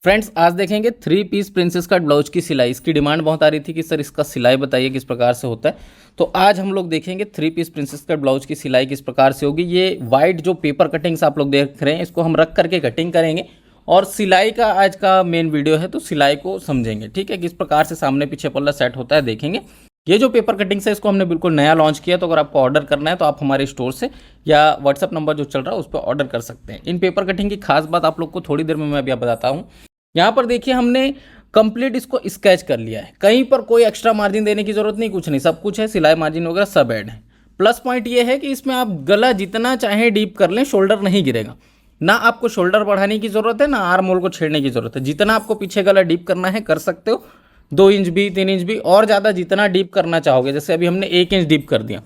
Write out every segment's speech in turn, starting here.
Friends आज देखेंगे 3 piece princess cut blouse की सिलाई। इसकी डिमांड बहुत आ रही थी कि सर इसका सिलाई बताइए किस प्रकार से होता है। तो आज हम लोग देखेंगे 3 पीस प्रिंसेस कट ब्लाउज की सिलाई किस प्रकार से होगी। ये वाइट जो पेपर कटिंग्स आप लोग देख रहे हैं इसको हम रख करके कटिंग करेंगे और सिलाई का आज का मेन वीडियो है, तो सिलाई को समझेंगे। ठीक है, किस प्रकार से सामने पीछे पल्ला सेट होता है देखेंगे। ये जो पेपर कटिंग्स है इसको हमने बिल्कुल नया लॉन्च किया, तो अगर आपको ऑर्डर करना है तो आप हमारे स्टोर से या व्हाट्सअप नंबर जो चल रहा है उस पर ऑर्डर कर सकते हैं। इन पेपर कटिंग की खास बात आप लोग को थोड़ी देर में मैं अभी बताता हूँ। यहाँ पर देखिए हमने कंप्लीट इसको स्केच कर लिया है, कहीं पर कोई एक्स्ट्रा मार्जिन देने की जरूरत नहीं, कुछ नहीं, सब कुछ है, सिलाई मार्जिन वगैरह सब ऐड है। प्लस पॉइंट ये है कि इसमें आप गला जितना चाहे डीप कर लें, शोल्डर नहीं गिरेगा। ना आपको शोल्डर बढ़ाने की जरूरत है, ना आर्म होल को छेड़ने की जरूरत है। जितना आपको पीछे गला डीप करना है कर सकते हो, 2 इंच भी 3 इंच भी, और ज़्यादा जितना डीप करना चाहोगे। जैसे अभी हमने 1 इंच डीप कर दिया,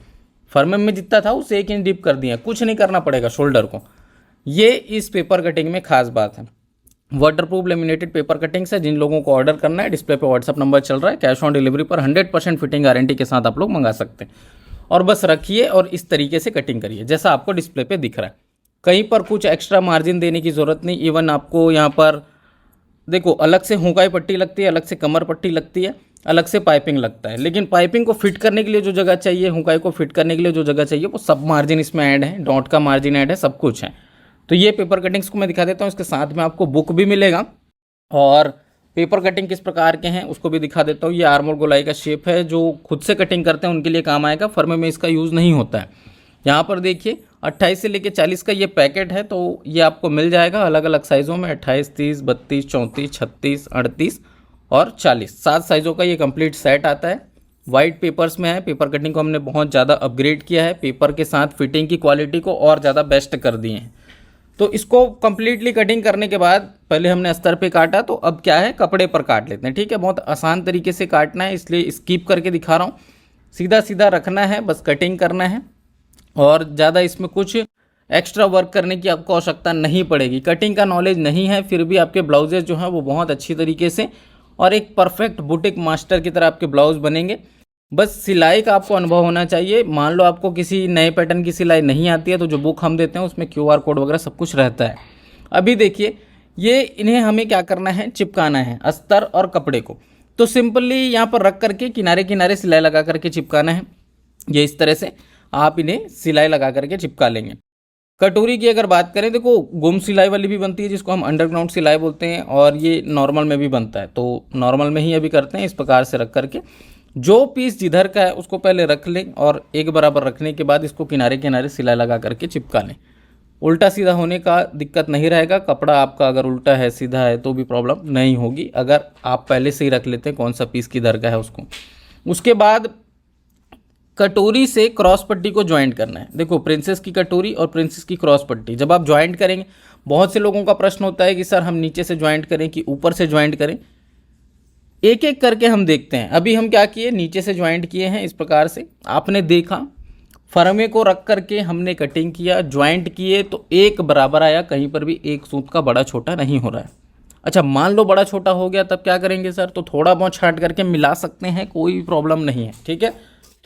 फर्मेम में जितना था उससे 1 इंच डीप कर दिया, कुछ नहीं करना पड़ेगा शोल्डर को। ये इस पेपर कटिंग में खास बात है। वाटरप्रूफ लेमिनेटेड पेपर कटिंग्स है। जिन लोगों को ऑर्डर करना है डिस्प्ले पे व्हाट्सअप नंबर चल रहा है, कैश ऑन डिलीवरी पर 100% फिटिंग गारंटी के साथ आप लोग मंगा सकते हैं। और बस रखिए और इस तरीके से कटिंग करिए जैसा आपको डिस्प्ले पे दिख रहा है। कहीं पर कुछ एक्स्ट्रा मार्जिन देने की ज़रूरत नहीं। इवन आपको यहाँ पर देखो अलग से हुकाई पट्टी लगती है, अलग से कमर पट्टी लगती है, अलग से पाइपिंग लगता है। लेकिन पाइपिंग को फिट करने के लिए जो जगह चाहिए, हुकाई को फिट करने के लिए जो जगह चाहिए, वो सब मार्जिन इसमें ऐड है, डॉट का मार्जिन ऐड है, सब कुछ है। तो ये पेपर कटिंग्स को मैं दिखा देता हूँ। इसके साथ में आपको बुक भी मिलेगा और पेपर कटिंग किस प्रकार के हैं उसको भी दिखा देता हूँ। ये आर्म और गोलाई का शेप है, जो खुद से कटिंग करते हैं उनके लिए काम आएगा, फर्मे में इसका यूज़ नहीं होता है। यहाँ पर देखिए 28 से लेके 40 का ये पैकेट है, तो ये आपको मिल जाएगा अलग अलग साइज़ों में, 28, 30, 32, 34, 36, 38 और 40, 7 साइज़ों का ये कंप्लीट सेट आता है। वाइट पेपर्स में है। पेपर कटिंग को हमने बहुत ज़्यादा अपग्रेड किया है, पेपर के साथ फिटिंग की क्वालिटी को और ज़्यादा बेस्ट कर दिए हैं। तो इसको कंप्लीटली कटिंग करने के बाद पहले हमने अस्तर पे काटा, तो अब क्या है कपड़े पर काट लेते हैं। ठीक है, बहुत आसान तरीके से काटना है, इसलिए स्किप करके दिखा रहा हूँ। सीधा सीधा रखना है, बस कटिंग करना है और ज़्यादा इसमें कुछ एक्स्ट्रा वर्क करने की आपको आवश्यकता नहीं पड़ेगी। कटिंग का नॉलेज नहीं है फिर भी आपके ब्लाउजेज जो हैं वो बहुत अच्छी तरीके से और एक परफेक्ट बुटीक मास्टर की तरह आपके ब्लाउज बनेंगे। बस सिलाई का आपको अनुभव होना चाहिए। मान लो आपको किसी नए पैटर्न की सिलाई नहीं आती है, तो जो बुक हम देते हैं उसमें QR कोड वगैरह सब कुछ रहता है। अभी देखिए ये इन्हें हमें क्या करना है, चिपकाना है अस्तर और कपड़े को। तो सिंपली यहाँ पर रख करके किनारे किनारे सिलाई लगा करके चिपकाना है। ये इस तरह से आप इन्हें सिलाई लगा करके चिपका लेंगे। कटोरी की अगर बात करें, देखो गुम सिलाई वाली भी बनती है जिसको हम अंडरग्राउंड सिलाई बोलते हैं, और ये नॉर्मल में भी बनता है। तो नॉर्मल में ही अभी करते हैं इस प्रकार से रख करके। जो पीस जिधर का है उसको पहले रख लें और एक बराबर रखने के बाद इसको किनारे किनारे सिलाई लगा करके चिपका लें। उल्टा सीधा होने का दिक्कत नहीं रहेगा। कपड़ा आपका अगर उल्टा है सीधा है तो भी प्रॉब्लम नहीं होगी, अगर आप पहले से ही रख लेते हैं कौन सा पीस किधर का है उसको। उसके बाद कटोरी से क्रॉस पट्टी को ज्वाइंट करना है। देखो प्रिंसेस की कटोरी और प्रिंसेस की क्रॉस पट्टी जब आप ज्वाइंट करेंगे, बहुत से लोगों का प्रश्न होता है कि सर हम नीचे से ज्वाइंट करें कि ऊपर से ज्वाइंट करें। एक एक करके हम देखते हैं। अभी हम क्या किए, नीचे से ज्वाइंट किए हैं इस प्रकार से, आपने देखा, फरमे को रख करके हमने कटिंग किया, ज्वाइंट किए तो एक बराबर आया, कहीं पर भी एक सूत का बड़ा छोटा नहीं हो रहा है। अच्छा मान लो बड़ा छोटा हो गया तब क्या करेंगे सर, तो थोड़ा बहुत छांट करके मिला सकते हैं, कोई प्रॉब्लम नहीं है। ठीक है,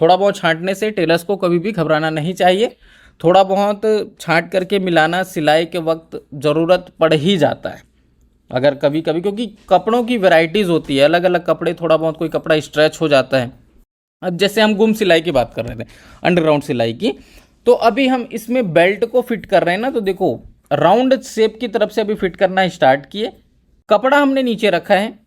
थोड़ा बहुत छांटने से टेलर्स को कभी भी घबराना नहीं चाहिए। थोड़ा बहुत छांट करके मिलाना सिलाई के वक्त ज़रूरत पड़ ही जाता है अगर कभी कभी, क्योंकि कपड़ों की वैरायटीज़ होती है, अलग अलग कपड़े, थोड़ा बहुत कोई कपड़ा स्ट्रेच हो जाता है। अब जैसे हम गुम सिलाई की बात कर रहे थे, अंडरग्राउंड सिलाई की, तो अभी हम इसमें बेल्ट को फिट कर रहे हैं ना, तो देखो राउंड शेप की तरफ से अभी फिट करना स्टार्ट किए। कपड़ा हमने नीचे रखा है।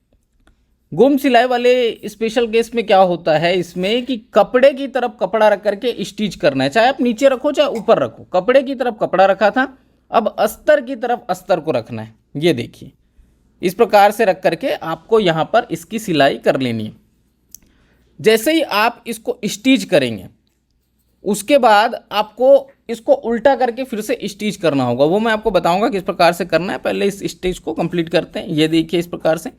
गुम सिलाई वाले स्पेशल केस में क्या होता है इसमें कि कपड़े की तरफ कपड़ा रख करके स्टिच करना है, चाहे आप नीचे रखो चाहे ऊपर रखो। कपड़े की तरफ कपड़ा रखा था, अब अस्तर की तरफ अस्तर को रखना है। ये देखिए इस प्रकार से रख करके आपको यहाँ पर इसकी सिलाई कर लेनी है। जैसे ही आप इसको स्टिच करेंगे उसके बाद आपको इसको उल्टा करके फिर से स्टिच करना होगा, वो मैं आपको बताऊंगा किस प्रकार से करना है। पहले इस स्टिच को कंप्लीट करते हैं। ये देखिए इस प्रकार से।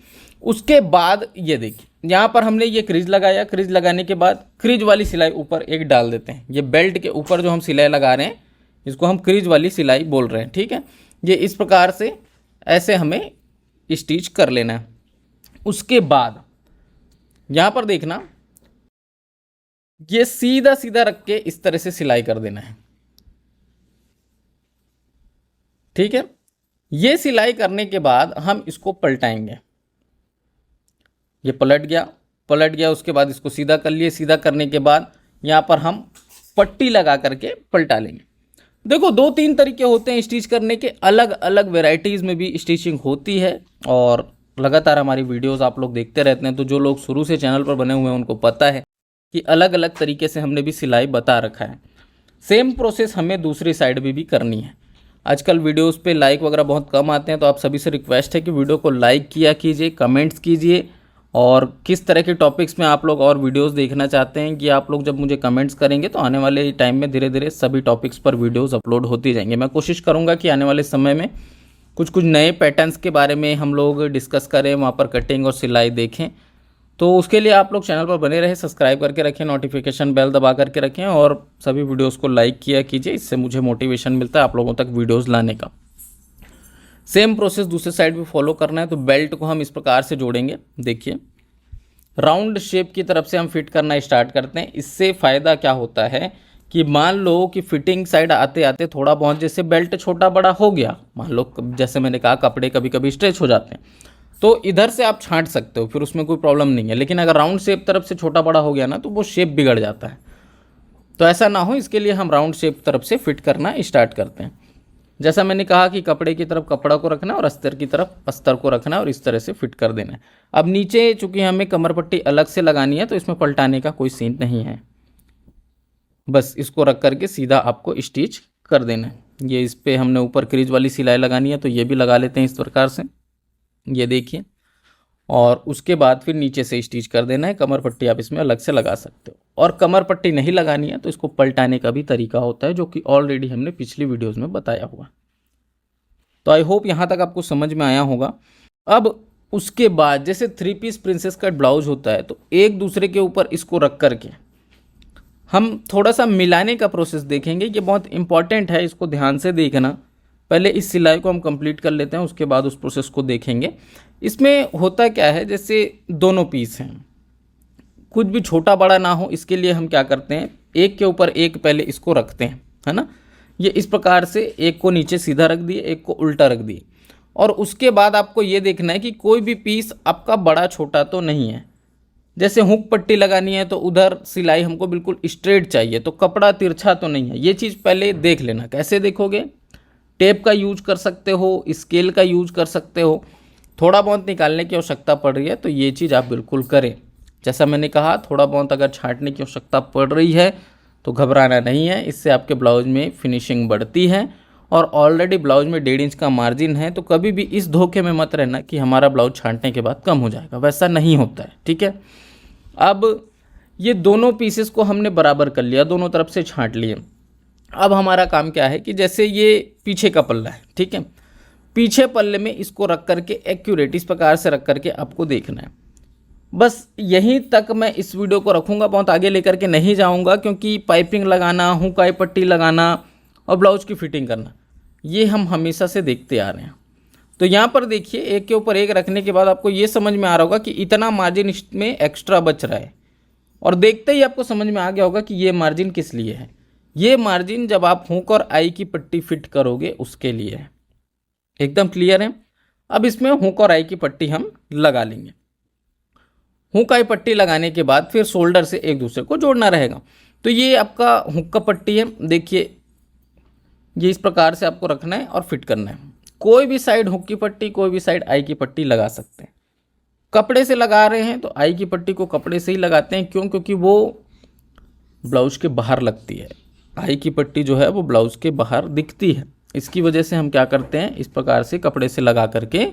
उसके बाद ये देखिए यहाँ पर हमने ये क्रीज लगाया, क्रीज लगाने के बाद क्रीज वाली सिलाई ऊपर एक डाल देते हैं। ये बेल्ट के ऊपर जो हम सिलाई लगा रहे हैं इसको हम क्रीज वाली सिलाई बोल रहे हैं। ठीक है, ये इस प्रकार से ऐसे हमें स्टिच कर लेना है। उसके बाद यहाँ पर देखना, ये सीधा सीधा रख के इस तरह से सिलाई कर देना है। ठीक है, ये सिलाई करने के बाद हम इसको पलटाएंगे। ये पलट गया, उसके बाद इसको सीधा कर लिए। सीधा करने के बाद यहाँ पर हम पट्टी लगा करके पलटा लेंगे। देखो 2-3 तरीके होते हैं स्टिच करने के, अलग अलग वेराइटीज़ में भी स्टिचिंग होती है और लगातार हमारी वीडियोस आप लोग देखते रहते हैं, तो जो लोग शुरू से चैनल पर बने हुए हैं उनको पता है कि अलग अलग तरीके से हमने भी सिलाई बता रखा है। सेम प्रोसेस हमें दूसरी साइड भी करनी है। आजकल वीडियोस पे लाइक वगैरह बहुत कम आते हैं, तो आप सभी से रिक्वेस्ट है कि वीडियो को लाइक किया कीजिए, कमेंट्स कीजिए, और किस तरह के टॉपिक्स में आप लोग और वीडियोस देखना चाहते हैं कि आप लोग जब मुझे कमेंट्स करेंगे तो आने वाले टाइम में धीरे धीरे सभी टॉपिक्स पर वीडियोस अपलोड होती जाएंगे। मैं कोशिश करूंगा कि आने वाले समय में कुछ नए पैटर्न्स के बारे में हम लोग डिस्कस करें, वहाँ पर कटिंग और सिलाई देखें। तो उसके लिए आप लोग चैनल पर बने रहें, सब्सक्राइब करके रखें, नोटिफिकेशन बेल दबा करके रखें और सभी वीडियोज़ को लाइक किया कीजिए। इससे मुझे मोटिवेशन मिलता है आप लोगों तक वीडियोज़ लाने का। सेम प्रोसेस दूसरे साइड भी फॉलो करना है। तो बेल्ट को हम इस प्रकार से जोड़ेंगे। देखिए राउंड शेप की तरफ से हम फिट करना स्टार्ट करते हैं। इससे फ़ायदा क्या होता है कि मान लो कि फिटिंग साइड आते आते थोड़ा बहुत जैसे बेल्ट छोटा बड़ा हो गया, मान लो जैसे मैंने कहा कपड़े कभी कभी स्ट्रेच हो जाते हैं, तो इधर से आप छांट सकते हो, फिर उसमें कोई प्रॉब्लम नहीं है। लेकिन अगर राउंड शेप तरफ से छोटा बड़ा हो गया ना तो वो शेप बिगड़ जाता है। तो ऐसा ना हो, इसके लिए हम राउंड शेप तरफ से फिट करना स्टार्ट करते हैं। जैसा मैंने कहा कि कपड़े की तरफ कपड़ा को रखना है और अस्तर की तरफ अस्तर को रखना है और इस तरह से फिट कर देना है। अब नीचे चूंकि हमें कमर पट्टी अलग से लगानी है तो इसमें पलटाने का कोई सीन नहीं है, बस इसको रख करके सीधा आपको स्टिच कर देना है। ये इस पर हमने ऊपर क्रीज वाली सिलाई लगानी है तो ये भी लगा लेते हैं इस प्रकार से, ये देखिए। और उसके बाद फिर नीचे से स्टिच कर देना है। कमर पट्टी आप इसमें अलग से लगा सकते हो, और कमर पट्टी नहीं लगानी है तो इसको पलटाने का भी तरीका होता है जो कि ऑलरेडी हमने पिछली वीडियोस में बताया हुआ। तो आई होप यहाँ तक आपको समझ में आया होगा। अब उसके बाद जैसे 3 पीस प्रिंसेस कट ब्लाउज होता है तो एक दूसरे के ऊपर इसको रख करके हम थोड़ा सा मिलाने का प्रोसेस देखेंगे। ये बहुत इंपॉर्टेंट है, इसको ध्यान से देखना। पहले इस सिलाई को हम कंप्लीट कर लेते हैं, उसके बाद उस प्रोसेस को देखेंगे। इसमें होता क्या है, जैसे दोनों पीस हैं, कुछ भी छोटा बड़ा ना हो, इसके लिए हम क्या करते हैं, एक के ऊपर एक पहले इसको रखते हैं, है ना। ये इस प्रकार से एक को नीचे सीधा रख दिए, एक को उल्टा रख दिए, और उसके बाद आपको ये देखना है कि कोई भी पीस आपका बड़ा छोटा तो नहीं है। जैसे हुक पट्टी लगानी है तो उधर सिलाई हमको बिल्कुल स्ट्रेट चाहिए, तो कपड़ा तिरछा तो नहीं है। ये चीज़ पहले देख लेना। कैसे देखोगे, टेप का यूज कर सकते हो, स्केल का यूज कर सकते हो। थोड़ा बहुत निकालने की आवश्यकता पड़ रही है तो ये चीज़ आप बिल्कुल करें। जैसा मैंने कहा, थोड़ा बहुत अगर छांटने की आवश्यकता पड़ रही है तो घबराना नहीं है, इससे आपके ब्लाउज में फिनिशिंग बढ़ती है। और ऑलरेडी ब्लाउज में 1.5 इंच का मार्जिन है, तो कभी भी इस धोखे में मत रहना कि हमारा ब्लाउज छांटने के बाद कम हो जाएगा, वैसा नहीं होता है, ठीक है। अब ये दोनों पीसेस को हमने बराबर कर लिया, दोनों तरफ से छांट लिए। अब हमारा काम क्या है कि जैसे ये पीछे का पल्ला है, ठीक है, पीछे पल्ले में इसको रख करके एक्यूरेट इस प्रकार से रख करके आपको देखना है। बस यहीं तक मैं इस वीडियो को रखूँगा, बहुत आगे लेकर के नहीं जाऊँगा, क्योंकि पाइपिंग लगाना, हुकाई पट्टी लगाना और ब्लाउज की फिटिंग करना ये हम हमेशा से देखते आ रहे हैं। तो यहाँ पर देखिए, एक के ऊपर एक रखने के बाद आपको ये समझ में आ रहा होगा कि इतना मार्जिन इसमें एक्स्ट्रा बच रहा है, और देखते ही आपको समझ में आ गया होगा कि ये मार्जिन किस लिए है। ये मार्जिन जब आप हुक और आई की पट्टी फिट करोगे उसके लिए है। एकदम क्लियर है। अब इसमें हुक और आई की पट्टी हम लगा लेंगे। हुक आई पट्टी लगाने के बाद फिर शोल्डर से एक दूसरे को जोड़ना रहेगा। तो ये आपका हुक का पट्टी है, देखिए ये इस प्रकार से आपको रखना है और फिट करना है। कोई भी साइड हुक की पट्टी, कोई भी साइड आई की पट्टी लगा सकते हैं। कपड़े से लगा रहे हैं तो आई की पट्टी को कपड़े से ही लगाते हैं, क्यों, क्योंकि वो ब्लाउज के बाहर लगती है। आई की पट्टी जो है वो ब्लाउज के बाहर दिखती है, इसकी वजह से हम क्या करते हैं, इस प्रकार से कपड़े से लगा करके।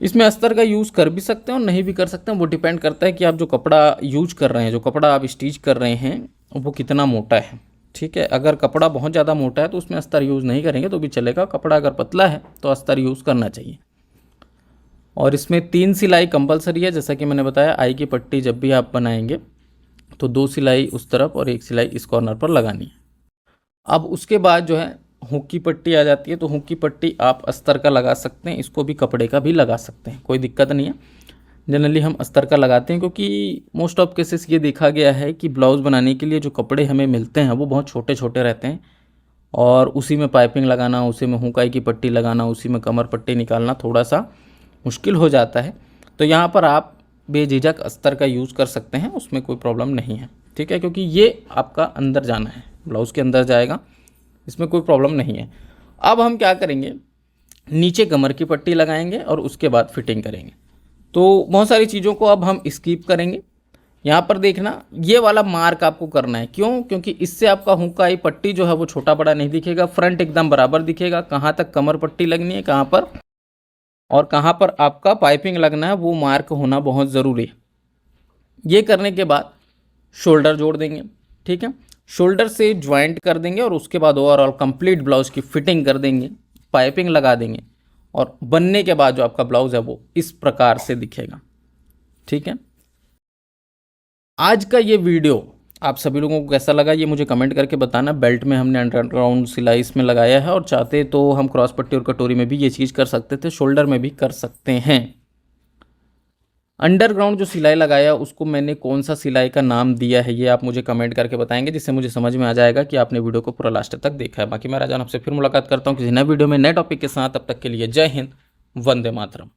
इसमें अस्तर का यूज़ कर भी सकते हैं और नहीं भी कर सकते हैं, वो डिपेंड करता है कि आप जो कपड़ा यूज कर रहे हैं, जो कपड़ा आप स्टिच कर रहे हैं वो कितना मोटा है, ठीक है। अगर कपड़ा बहुत ज़्यादा मोटा है तो उसमें अस्तर यूज़ नहीं करेंगे तो भी चलेगा। कपड़ा अगर पतला है तो अस्तर यूज़ करना चाहिए। और इसमें 3 सिलाई कंपलसरी है, जैसा कि मैंने बताया। आई की पट्टी जब भी आप बनाएंगे तो 2 सिलाई उस तरफ और 1 सिलाई इस कॉर्नर पर लगानी है। अब उसके बाद जो है हुक की पट्टी आ जाती है, तो हुक की पट्टी आप अस्तर का लगा सकते हैं, इसको भी कपड़े का भी लगा सकते हैं, कोई दिक्कत नहीं है। जनरली हम अस्तर का लगाते हैं क्योंकि मोस्ट ऑफ केसेस ये देखा गया है कि ब्लाउज़ बनाने के लिए जो कपड़े हमें मिलते हैं वो बहुत छोटे छोटे रहते हैं, और उसी में पाइपिंग लगाना, उसी में हुकाई की पट्टी लगाना, उसी में कमर पट्टी निकालना थोड़ा सा मुश्किल हो जाता है। तो यहाँ पर आप बेझिझक अस्तर का यूज़ कर सकते हैं, उसमें कोई प्रॉब्लम नहीं है, ठीक है, क्योंकि ये आपका अंदर जाना है, ब्लाउज़ के अंदर जाएगा, इसमें कोई प्रॉब्लम नहीं है। अब हम क्या करेंगे, नीचे कमर की पट्टी लगाएंगे और उसके बाद फिटिंग करेंगे। तो बहुत सारी चीज़ों को अब हम स्किप करेंगे। यहाँ पर देखना, ये वाला मार्क आपको करना है, क्यों? क्योंकि इससे आपका हुकाई पट्टी जो है वो छोटा बड़ा नहीं दिखेगा, फ्रंट एकदम बराबर दिखेगा। कहाँ तक कमर पट्टी लगनी है, कहाँ पर और कहाँ पर आपका पाइपिंग लगना है, वो मार्क होना बहुत ज़रूरी है। ये करने के बाद शोल्डर जोड़ देंगे, ठीक है, शोल्डर से ज्वाइंट कर देंगे और उसके बाद ओवरऑल कंप्लीट ब्लाउज़ की फिटिंग कर देंगे, पाइपिंग लगा देंगे और बनने के बाद जो आपका ब्लाउज़ है वो इस प्रकार से दिखेगा, ठीक है। आज का ये वीडियो आप सभी लोगों को कैसा लगा ये मुझे कमेंट करके बताना। बेल्ट में हमने अंडरग्राउंड सिलाई इसमें लगाया है और चाहते तो हम क्रॉस पट्टी और कटोरी में भी ये चीज़ कर सकते थे, शोल्डर में भी कर सकते हैं। अंडरग्राउंड जो सिलाई लगाया उसको मैंने कौन सा सिलाई का नाम दिया है ये आप मुझे कमेंट करके बताएंगे, जिससे मुझे समझ में आ जाएगा कि आपने वीडियो को पूरा लास्ट तक देखा है। बाकी मैं राजान आपसे फिर मुलाकात करता हूँ किसी नए वीडियो में नए टॉपिक के साथ। तब तक के लिए जय हिंद, वंदे मातरम।